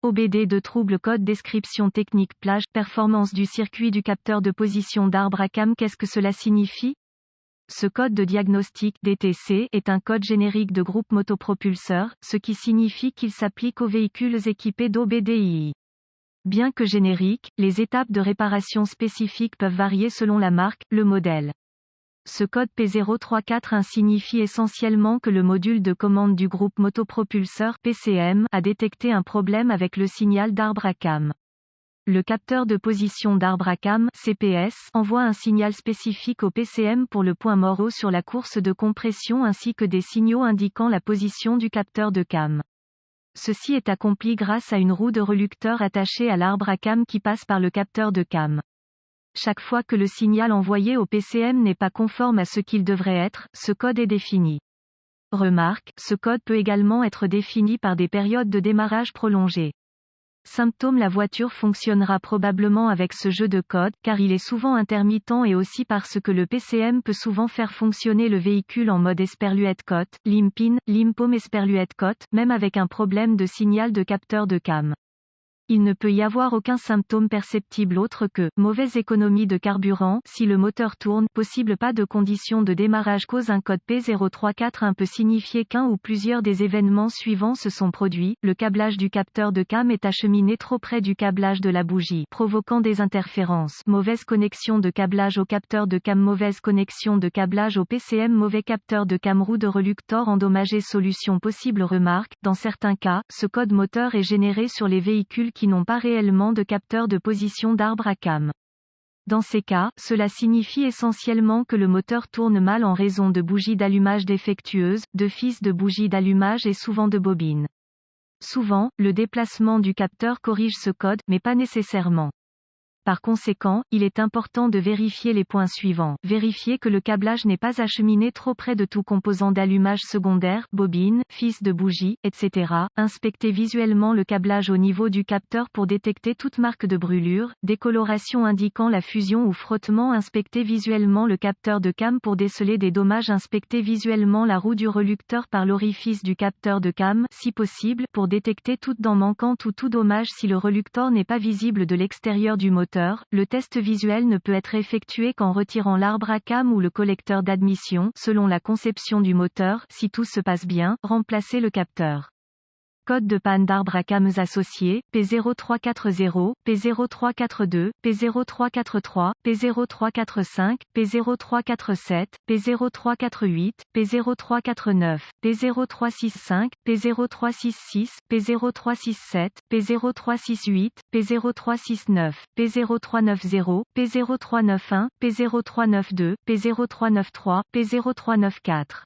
OBD de trouble code description technique plage, performance du circuit du capteur de position d'arbre à cam. Qu'est-ce que cela signifie? Ce code de diagnostic DTC est un code générique de groupe motopropulseur, ce qui signifie qu'il s'applique aux véhicules équipés d'OBDII. Bien que génériques, les étapes de réparation spécifiques peuvent varier selon la marque, le modèle. Ce code P034 signifie essentiellement que le module de commande du groupe motopropulseur PCM a détecté un problème avec le signal d'arbre à cam. Le capteur de position d'arbre à cam CPS envoie un signal spécifique au PCM pour le point mort sur la course de compression ainsi que des signaux indiquant la position du capteur de cam. Ceci est accompli grâce à une roue de relucteur attachée à l'arbre à cam qui passe par le capteur de cam. Chaque fois que le signal envoyé au PCM n'est pas conforme à ce qu'il devrait être, ce code est défini. Remarque, ce code peut également être défini par des périodes de démarrage prolongées. Symptôme: la voiture fonctionnera probablement avec ce jeu de code, car il est souvent intermittent et aussi parce que le PCM peut souvent faire fonctionner le véhicule en mode esperluette cote, limpin, limpom esperluette cote, même avec un problème de signal de capteur de cam. Il ne peut y avoir aucun symptôme perceptible autre que mauvaise économie de carburant si le moteur tourne, possible pas de conditions de démarrage cause. Un code P034 peut signifier qu'un ou plusieurs des événements suivants se sont produits. Le câblage du capteur de cam est acheminé trop près du câblage de la bougie, provoquant des interférences. Mauvaise connexion de câblage au capteur de cam. Mauvaise connexion de câblage au PCM. Mauvais capteur de cam. Roue de relucteur endommagée. Solution possible. Remarque, dans certains cas, ce code moteur est généré sur les véhicules qui n'ont pas réellement de capteur de position d'arbre à cam. Dans ces cas, cela signifie essentiellement que le moteur tourne mal en raison de bougies d'allumage défectueuses, de fils de bougies d'allumage et souvent de bobines. Souvent, le déplacement du capteur corrige ce code, mais pas nécessairement. Par conséquent, il est important de vérifier les points suivants. Vérifier que le câblage n'est pas acheminé trop près de tout composant d'allumage secondaire, bobine, fils de bougie, etc. Inspecter visuellement le câblage au niveau du capteur pour détecter toute marque de brûlure, décoloration indiquant la fusion ou frottement. Inspecter visuellement le capteur de cam pour déceler des dommages. Inspecter visuellement la roue du relucteur par l'orifice du capteur de cam, si possible, pour détecter toute dent manquante ou tout dommage si le relucteur n'est pas visible de l'extérieur du moteur. Le test visuel ne peut être effectué qu'en retirant l'arbre à cam ou le collecteur d'admission. Selon la conception du moteur, si tout se passe bien, remplacer le capteur. Code de panne d'arbre à cam associé, P0340, P0342, P0343, P0345, P0347, P0348, P0349, P0365, P0366, P0367, P0368, P0369, P0390, P0391, P0392, P0393, P0394.